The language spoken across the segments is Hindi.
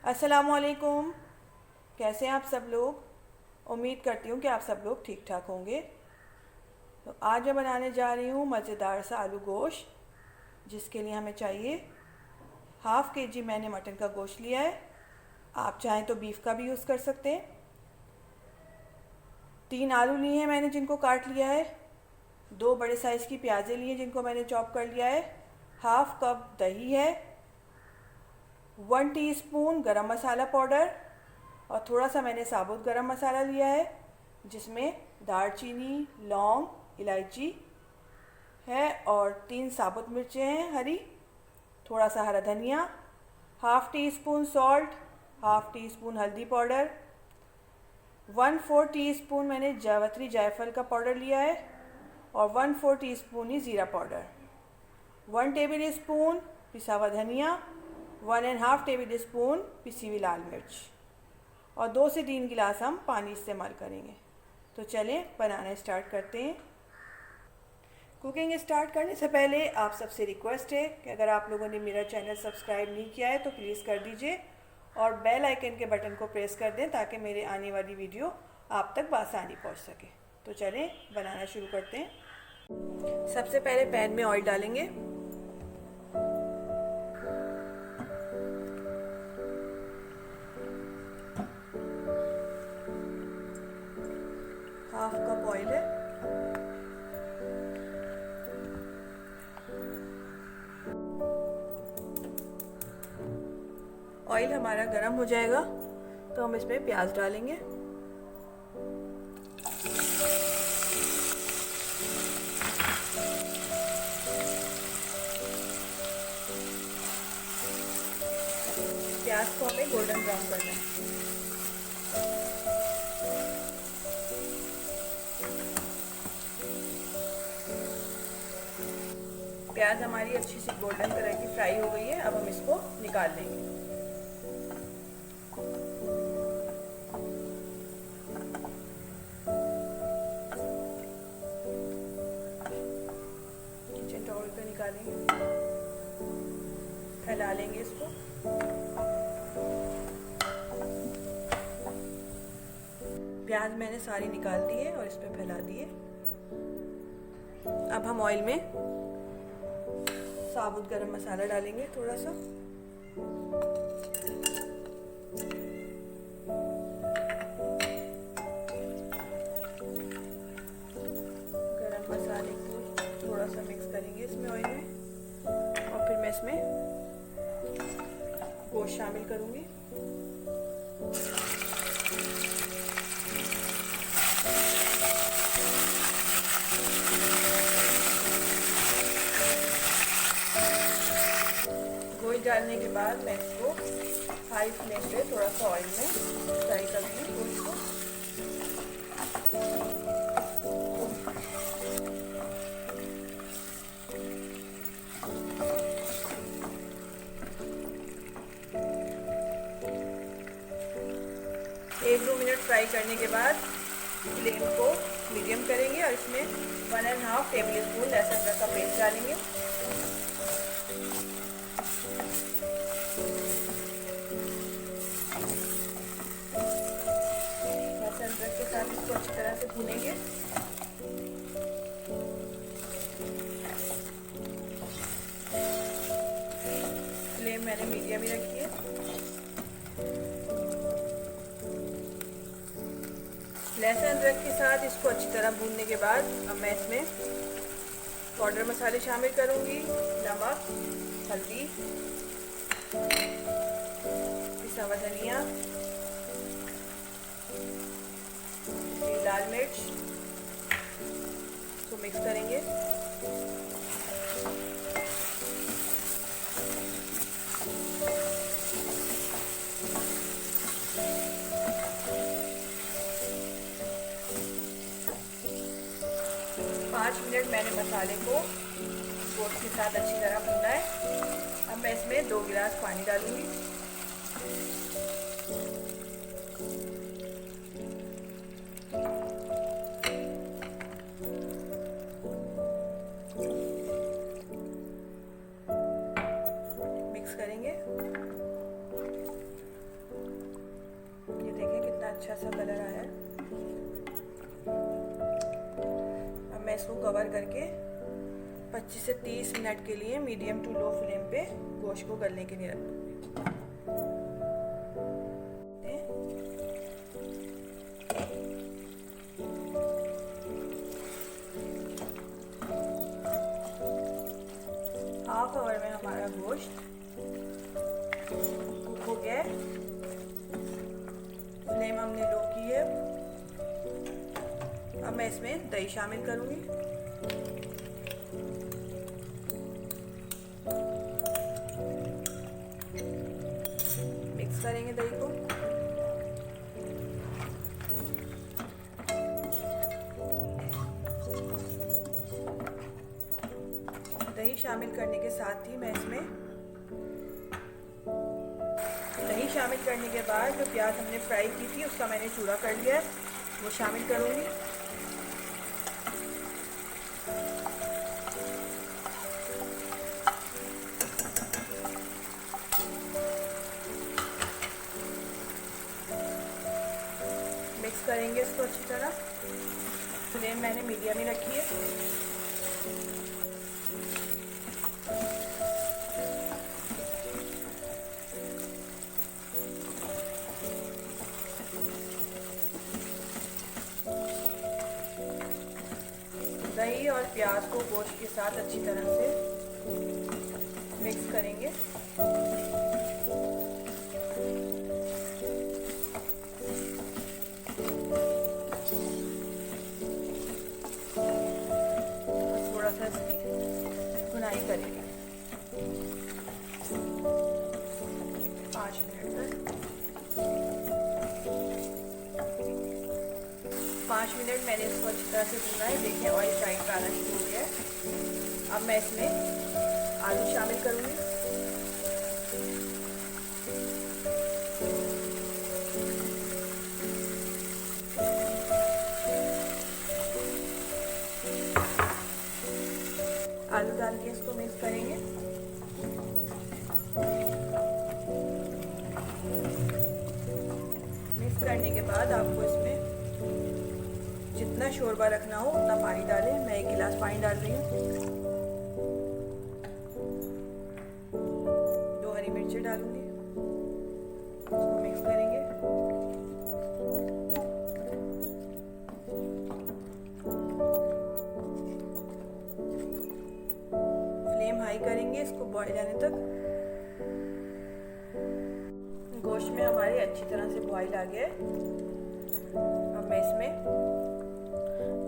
अस्सलामुअलैकुम। कैसे हैं आप सब लोग। उम्मीद करती हूँ कि आप सब लोग ठीक ठाक होंगे। तो आज मैं बनाने जा रही हूँ मज़ेदार सा आलू गोश्त, जिसके लिए हमें चाहिए हाफ़ के जी मैंने मटन का गोश्त लिया है। आप चाहें तो बीफ का भी यूज़ कर सकते हैं। 3 आलू लिए हैं मैंने, जिनको काट लिया है। 2 बड़े साइज़ की प्याज़ें लिए जिनको मैंने चॉप कर लिया है। हाफ़ कप दही है। 1 टीस्पून गरम मसाला पाउडर और थोड़ा सा मैंने साबुत गरम मसाला लिया है, जिसमें दालचीनी, लौंग, इलायची है और 3 साबुत मिर्चें हैं हरी, थोड़ा सा हरा धनिया, half tea spoon salt, half tea spoon हल्दी पाउडर, 1/4 टीस्पून मैंने जावित्री जायफल का पाउडर लिया है और 1/4 टीस्पून ही ज़ीरा पाउडर, 1 टेबल स्पून पिसा हुआ धनिया, 1.5 टेबल स्पून पिसी हुई लाल मिर्च और 2 से 3 गिलास हम पानी इस्तेमाल करेंगे। तो चलें बनाना स्टार्ट करते हैं। कुकिंग स्टार्ट करने से पहले आप सबसे रिक्वेस्ट है कि अगर आप लोगों ने मेरा चैनल सब्सक्राइब नहीं किया है तो प्लीज़ कर दीजिए और बेल आइकन के बटन को प्रेस कर दें ताकि मेरे आने वाली वीडियो आप तक बआसानी पहुंच सके। तो चलें बनाना शुरू करते हैं। सबसे पहले पैन में ऑयल डालेंगे। हाफ कप ऑयल है। ऑयल हमारा गर्म हो जाएगा तो हम इसमें प्याज डालेंगे। प्याज को हमें गोल्डन ब्राउन करना है। प्याज हमारी अच्छी सी गोल्डन कलर की फ्राई हो गई है। अब हम इसको निकाल लेंगे। किचन टॉवल पे निकालेंगे, फैला लेंगे इसको। प्याज मैंने सारी निकाल दी है और इस पे फैला दिए। अब हम ऑयल में साबुत गरम मसाला डालेंगे थोड़ा सा। गरम मसाले को थोड़ा सा मिक्स करेंगे इसमें ऑयल में और फिर मैं इसमें गोश्त शामिल करूंगी। गोश्त डालने के बाद मैं इसको हाई फ्लेम पे थोड़ा सा ऑयल में फ्राई करूँगी गोश्त को। एक 2 मिनट फ्राई करने के बाद फ्लेम को मीडियम करेंगे और इसमें 1.5 टेबल स्पून लहसुन अदरक का पेस्ट डालेंगे। लहसुन अदरक के साथ इसको अच्छी तरह से भूनेंगे। फ्लेम मैंने मीडियम ही रखी है। लहसुन अदरक के साथ इसको अच्छी तरह भूनने के बाद अब मैं इसमें पाउडर मसाले शामिल करूंगी। नमक, हल्दी, पिसा हुआ धनिया, लाल मिर्च को मिक्स करेंगे। पाँच मिनट मैंने मसाले को गोश्त के साथ अच्छी तरह भूना है। अब मैं इसमें 2 गिलास पानी डालूंगी। मिक्स करेंगे। मैं इसको कवर करके 25 से 30 मिनट के लिए मीडियम टू लो फ्लेम पे गोश्त को गलने के लिए रख दूँगी। हाफ आवर में हमारा गोश्त कुक हो गया है। फ्लेम हमने लो की है। अब मैं इसमें दही शामिल करूंगी। मिक्स करेंगे दही को। दही शामिल करने के साथ ही मैं इसमें दही शामिल करने के बाद जो प्याज हमने फ्राई की थी उसका मैंने चूरा कर लिया है, वो शामिल करूँगी। मिक्स करेंगे इसको अच्छी तरह। फ्लेम मैंने मीडियम ही रखी है। दही और प्याज को गोश्त के साथ अच्छी तरह से मिक्स करेंगे। थोड़ा सा इसकी भुनाई करेंगे 5 मिनट तक। 5 मिनट मैंने इसको अच्छी तरह से भुना है। देखिए ऑयल साइड पे आना शुरू हो गया है। अब मैं इसमें आलू शामिल करूँगी। आलू डाल के इसको मिक्स करेंगे। मिक्स करने के बाद आपको इसमें जितना शोरबा रखना हो उतना पानी डालें। मैं 1 गिलास पानी डाल रही हूँ। 2 हरी मिर्ची डालूंगी। इसको मिक्स करेंगे। फ्लेम हाई करेंगे इसको बॉईल आने तक। गोश्त में हमारे अच्छी तरह से बॉईल आ गया है। अब मैं इसमें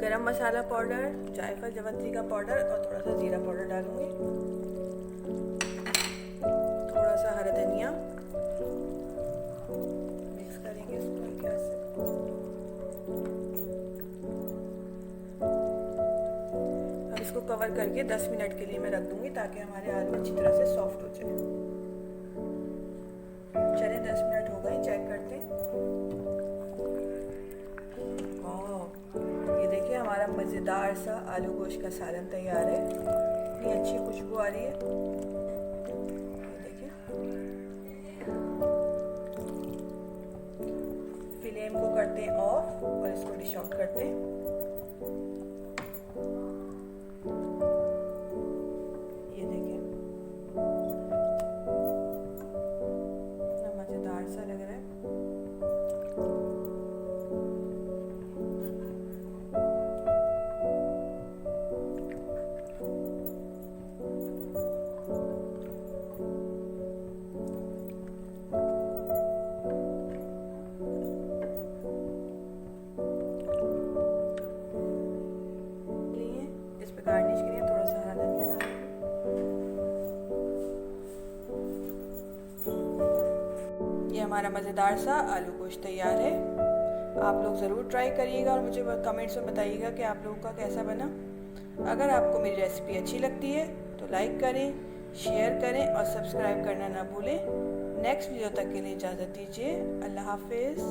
गरम मसाला पाउडर, जायफल जवंत्री का पाउडर और थोड़ा सा जीरा पाउडर डालूंगी। थोड़ा सा हरा धनिया। मिक्स करेंगे इसको गैस से। अब इसको कवर करके 10 मिनट के लिए मैं रख दूंगी ताकि हमारे आलू अच्छी तरह से सॉफ्ट हो जाए। चलिए 10 मिनट हो गए, चेक करते हैं। ये देखिए हमारा मज़ेदार सा आलू गोश्त का सालन तैयार है। इतनी अच्छी खुशबू आ रही है। देखिए फ्लेम को करते हैं ऑफ और इसको डिश आउट करते हैं। ये देखिए कितना मज़ेदार सा लग रहा है। गार्निश के लिए थोड़ा सा हरा धनिया डालेंगे। ये हमारा मज़ेदार सा आलू गोश्त तैयार है। आप लोग ज़रूर ट्राई करिएगा और मुझे कमेंट्स में बताइएगा कि आप लोगों का कैसा बना। अगर आपको मेरी रेसिपी अच्छी लगती है तो लाइक करें, शेयर करें और सब्सक्राइब करना ना भूलें। नेक्स्ट वीडियो तक के लिए इजाज़त दीजिए। अल्लाह हाफिज़।